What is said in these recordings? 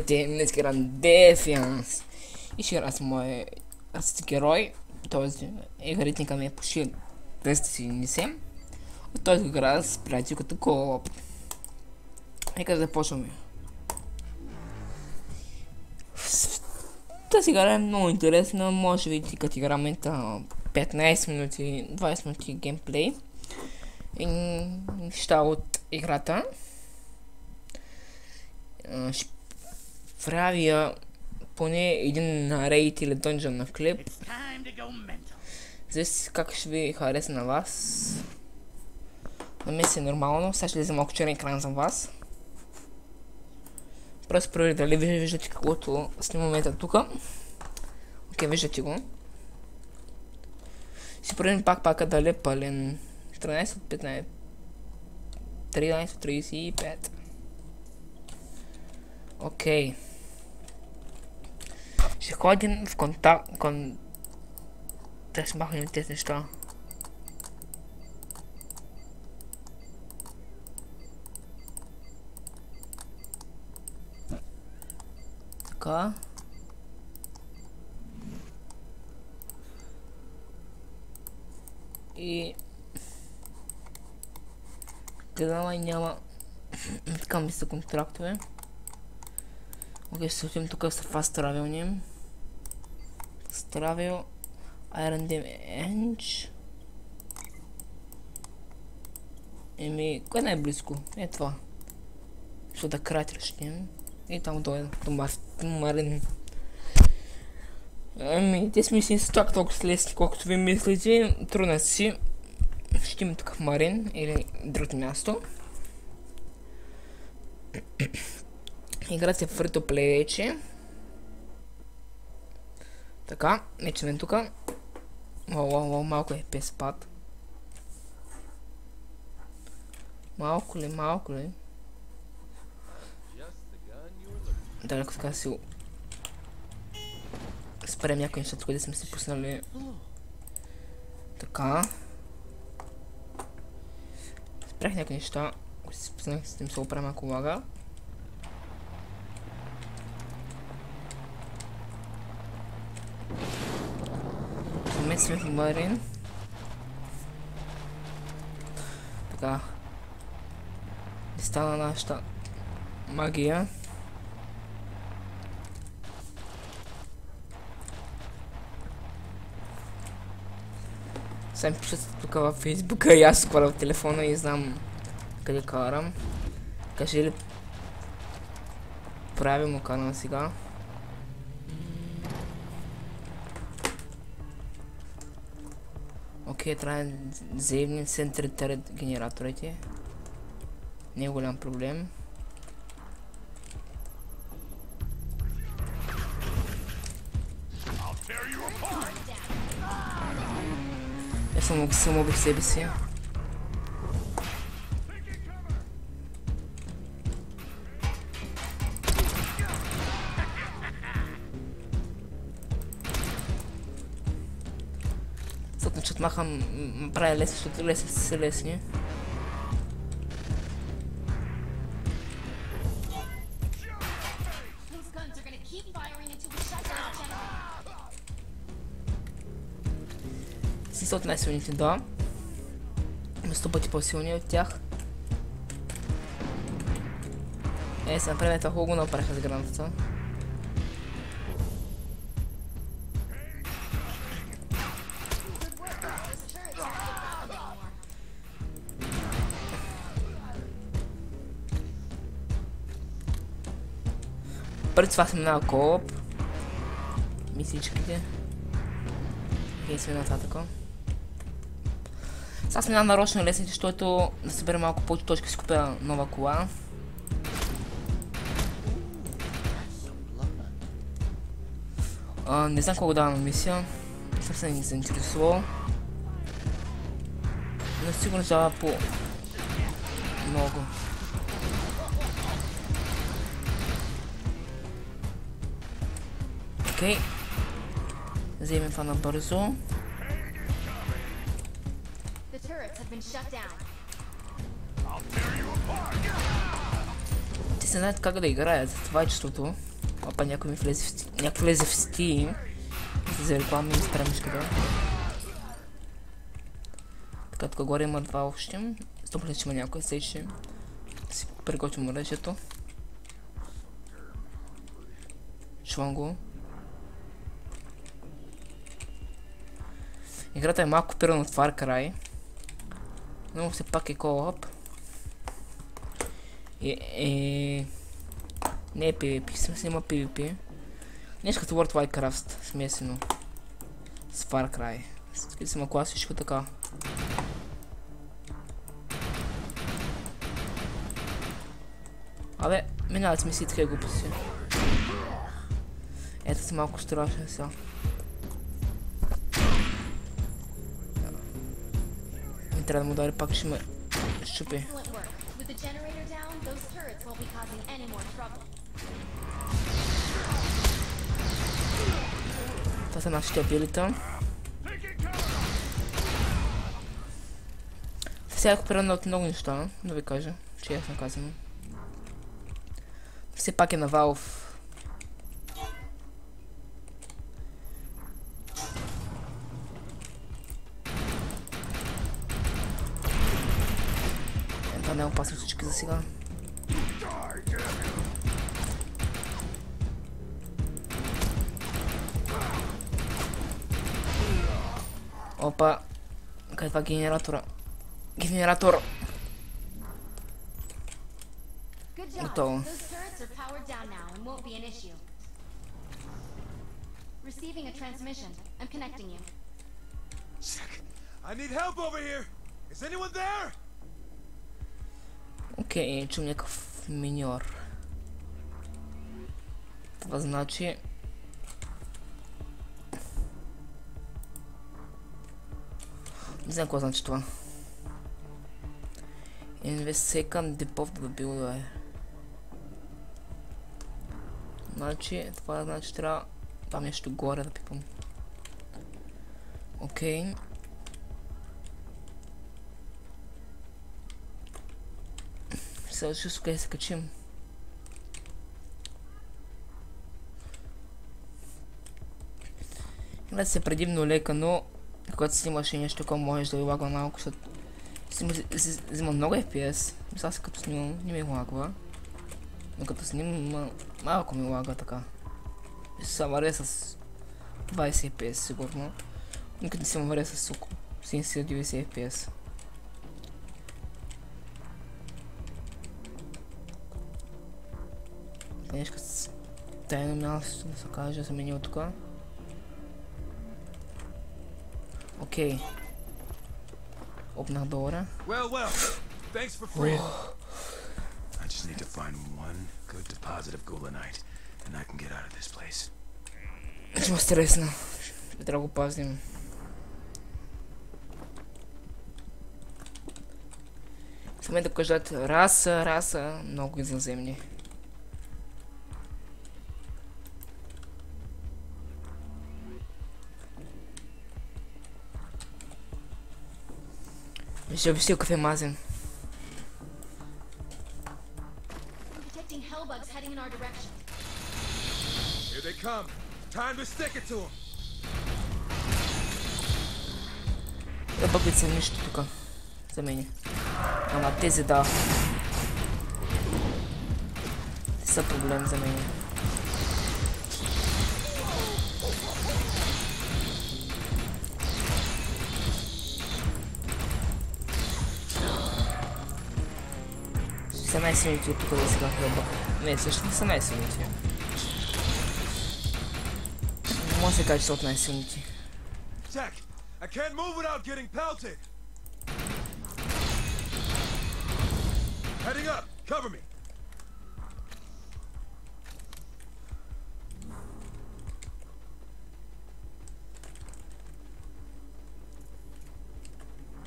Здравейте, днес играм Defiance и ще игра с моя герой. Този игритника ми е почти 270. От този игра с приятелката Кооп. Нека да започваме. Тази игра е много интересна, може да видите като играме 15 минути, 20 минути геймплей. И неща от играта. Ще правя поне един рейд или дънжън на клип. Зависи как ще ви хареса на вас. На мен си е нормално, сега ще лезе малко черен екран за вас. Просто проверя дали виждате каквото снимам момента тук. Окей, виждате го. Ще проверим пак дали е пълен. 13 от 15. 13 от 35. Окей. Ще ходим в контакт... Трябва да махнем тези неща. Така. И... Тогава няма... Така ми са контрактове. Окей, ще се отидем тук в Fast Travel ним. Fast Travel. Iron Damage. Еми, кое най-близко? Е това. Ще да кратер ще имам. И там долу до Марин. Еми, тези мисии са чак толкова лесни, колкото ви мислите. Трудно си. Ще имам тук в Марин или друго място. Играта е free to play вече. Така, вече мен тука. Малко е пес пад. Малко ли? Да, ако така си спрем някои неща, тук да сме си пуснали. Така. Спрях някои неща, които си пуснах, с тем се оправя малко лага. В момента сме в Марин. Така. И стана нашата магия. Сега ми пишат тук във Фейсбука и аз скоро в телефона и знам къде карам. Кажи ли правилно карам сега? Окей, трябва да заеднем центрите генераторите. Не е голям проблем. Я съм убих себе си. Защото махам, правя лесни, защото лесни са лесни. Си са от най-силните, да. Има 100 пъти по-силни от тях. Сега направим това хубаво направиха с граната. Преди това съм на Кооп. Мисичките. Окей, сме нататък. Сега сме нарочно лесните, защото да събера малко повече точки, си купя нова кола. Не знам колко дава на мисия. Не съм се заинтересувал. Но сигурно дава по много. Окей. Вземем това набързо. Те се знаят как да играят, това е чувството. Опа, някой влезе в Steam. За реклама и спрем да. Така, тук горе има два общи. Стопля, че има някой сейши. Си приготвим оръжието. Чувам го. Играта е малко копирана от Far Cry. Но все пак е co-op. Не е PvP, смисъл има PvP. Нещо като World of Warcraft, смесено с Far Cry. Скъде съм класическо така. Абе, минават ми си такива глупости. Ето си малко страшен сега. Не трябва да му удари, пак ще ме щупи. Това са нашите абилита. Сега е копирана от много неща, да ви кажа, че ясно казано. Все пак е на Valve. Това не е опасно всички за сега. Опа, къде е това генератора? Генератор! Готово. Окей, чум някакъв миньор. Това значи... Не знам какво значи това. Invest second depot да билда. Значи, това значи трябва там нещо горе да пипам. Окей. Сега ще къде се качим. Гледа се предимно лека, но когато снимаш и нещо такова, можеш да ви лагва малко, защото взима много FPS. Сега се като снимам, не ми лагва. Но като снимам, малко ми лага така. Сега варя с 20 FPS сигурно. Но като не съм варя с около 70-90 FPS. Нещо с тайно място да се каже, за меню тук. Окей. Опнах долара. I just need to find one good deposit of Gulanite, and I can get out of this place. Ще ме стресна. Ще трябва да го пазим. В момента кажат раса, много извънземни. Ще обясня кафе мазен. Here they come. Time to stick it to them. Бъбите са нищо тук. За мене. Ама тези да. Те са проблем за мене. Са най-силните от тук да сега хлеба. Не, също не са най-силните. Не може да се каже, че са от най-силните. Jack, I can't move without getting pelted. Heading up, cover me.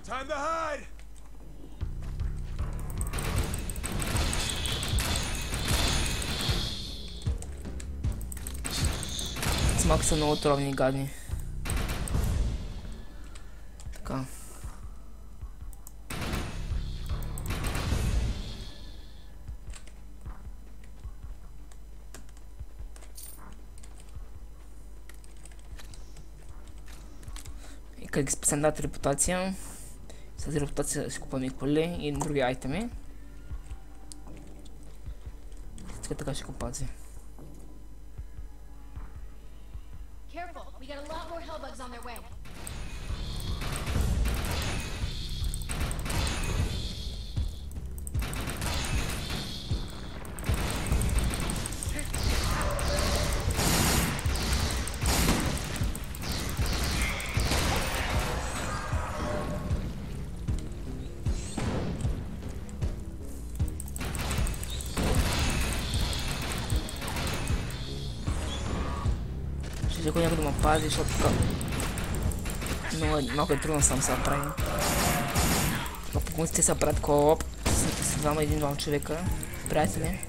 Time to hide. Малко са много отровни и гадни. Така. Как специално дадат репутация. С репутация си купаме и коли и други айтеми. Така ще го пази. Careful, we got a lot more hellbugs on their way. Ще го някой да ме пази, защото така... Малко е трудно сам се прави. Но по конците се правят кооп с двама един-двама човека. Приятели.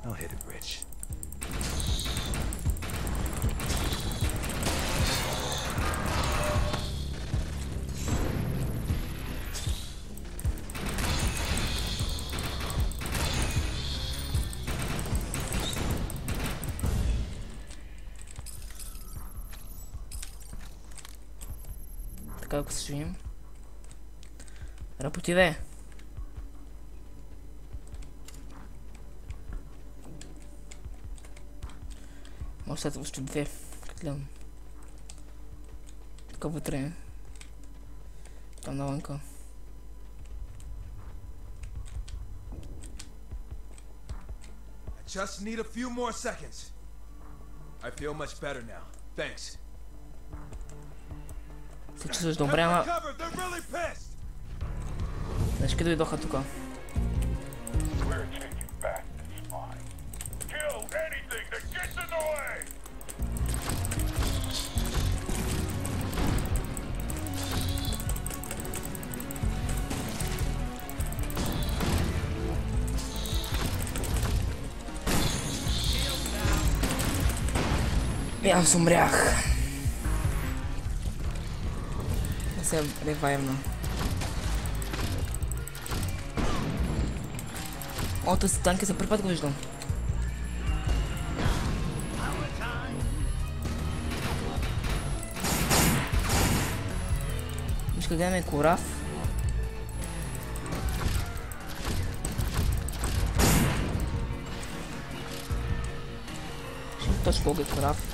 I'll hit it rich. Така ако се видим. Работи бе! Може след още две. Гледам. Така вътре. Там навънка. I just need a few more seconds. I feel much better now. Thanks. Се чувстваш добре, ама... Cover, they're really pissed. Всички дойдоха тука. We're taking back this mine. Kill anything that gets in the way! И аз умрях. Да се ревайвна. О, този танки за първи път го виждам. Виж къде имаме кораф. Ще точно колко е кораф.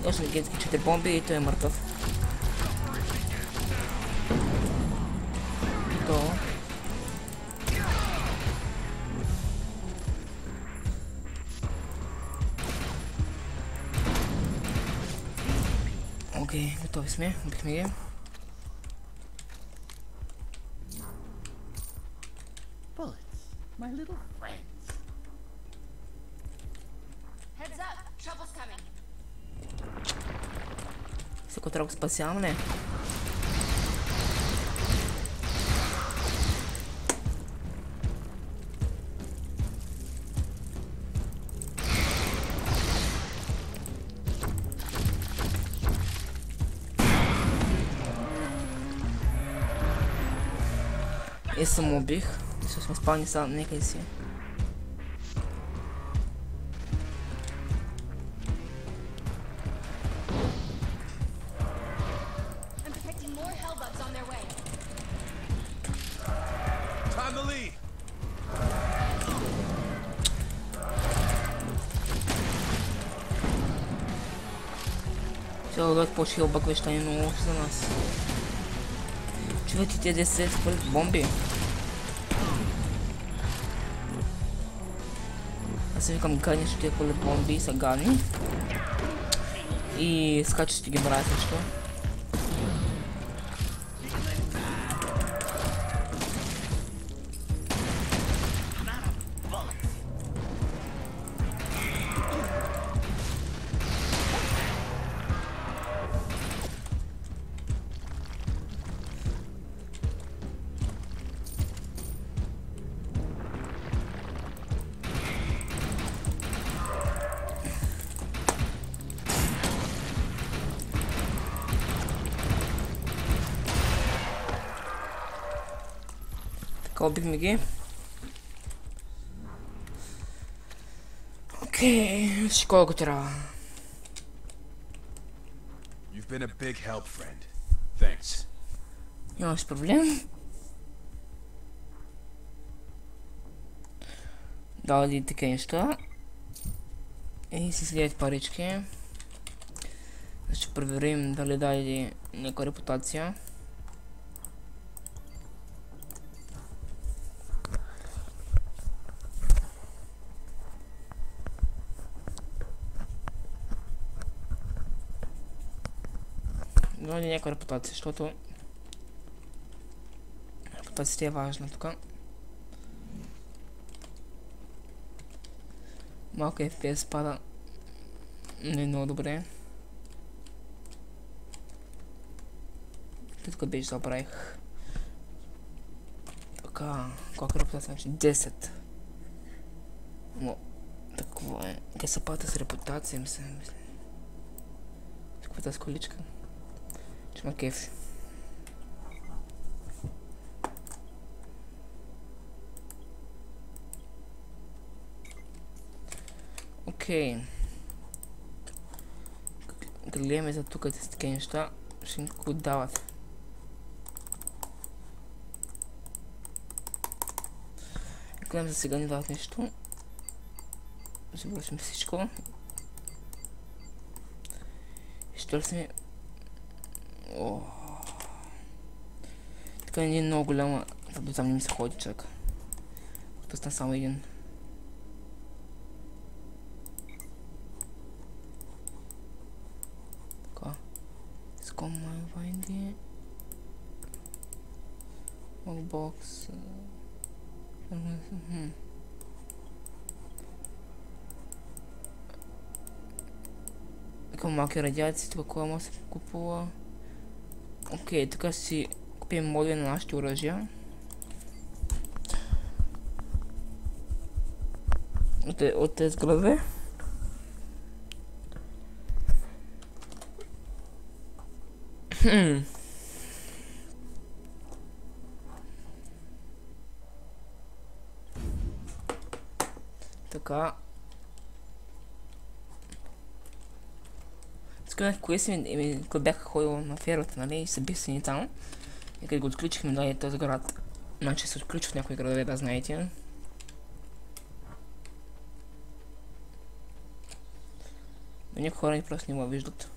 Още ги изкичате бомби и той е мъртъв. И то... Окей, готови сме, убихме ги. Bullets, my little friends. Heads up, trouble's coming. Всеко трябва да го спасявам, не? И съм убих. Ще сме спални са някъде си. I'm detecting more hellbugs on their way. Time to leave. Ще дадат по-шил бъквеща и много лошо за нас. Чувате те 10 според бомби. Аз се викам гани, ще тия колет бомби и са гани. И скача ще ги мразя също. Така, убихме ги. Окей, ще колко трябва. You've been a big help, friend. Thanks. Нямаш проблем. Дали така неща. И си следят парички. Ще проверим дали дали някаква репутация. Дали някаква репутация, защото репутацията е важна тук. Малко FPS пада. Не е много добре. Тук беше забравих. Така, колко репутация значи? 10. Но, такова е. Те са пата с репутация, мисля. Такова с количка. Че ма кефи. Окей. Гледаме за тук тези такива неща. Ще ни го дават. Гледам за сега не дават нещо. Ще вършим всичко. Ще сме... Така не е много голяма, до там не ми се ходи чак. Тук стана само един. Така. Искам май вайнди. Бокс. Така малки радиации, тук кой може да се купува. Окей, така си купим модули на нашите оръжия. От тези градове. Така. Скъдах кое си, когато бях ходил на фермата, нали, и се бисени там. И като го отключихме, нали, този град. Значи се отключва в някои градове, да знаете. Но някои хора ни просто не го виждат.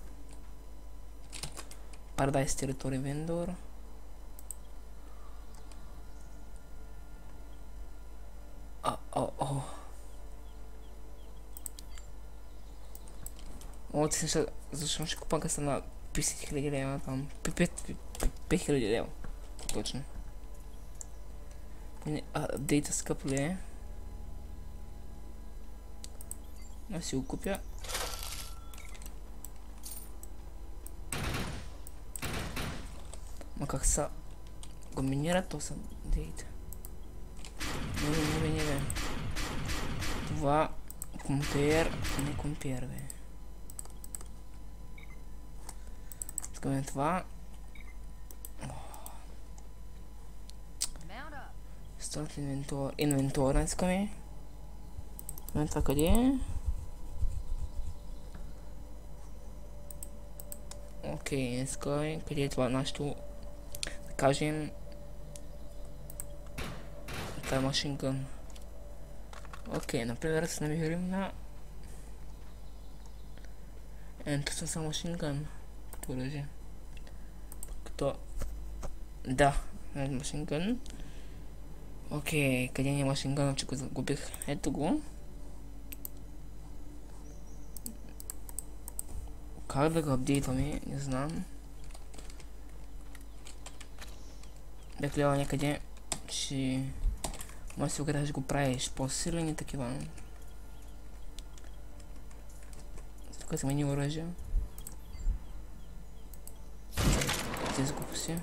Paradise територия вендор. От сега, защо ще купа къса на 50 000 лева там. 5000 лева. Точно. Апдейта скъп ли е? Аз си го купя. Ма как са го минират, то са дейта. Не. Това компер, не компер, бе. Искаме това. Старт инвентор. Инвентора искаме. Това къде е? Окей, искаме. Къде е това нашето? Да кажем. Това е машингън. Окей, например се намерим на... Ето съм са машингън. Оръжие. Като... Да, машингън. Окей, къде ни е машингън, че го загубих? Ето го. Как да го апдейтваме? Не знам. Бях гледал някъде, че... Може да си оградаш го правиш по-силен и такива. Тук са мени оръжия. Тези глупости.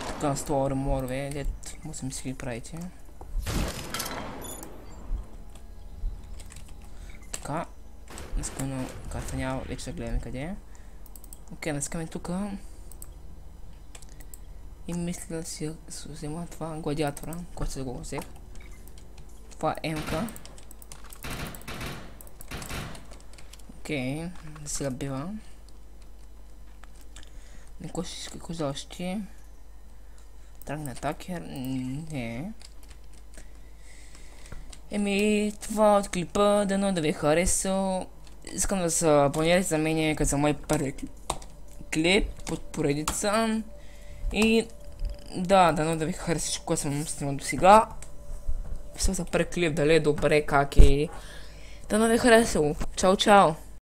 Така с това реморве, дет може да ми си ги правите. Така. Искаме карта няма, вече да гледаме къде е. Окей, наскаме тук. И мисля да си взема това гладиатора, който се го взех. Това е МК. Окей, сега бива. Никой ще иска козащи. Трагна атакер? Не. Еми, това от клипа, дано да ви е харесал. Искам да се абонирате за мен като за мой първи клип под поредица. И да, дано да ви хареса всичко, което съм снимал до сега. Все за първи клип, дали е добре, как е. Дано да ви е харесало. Чао, чао!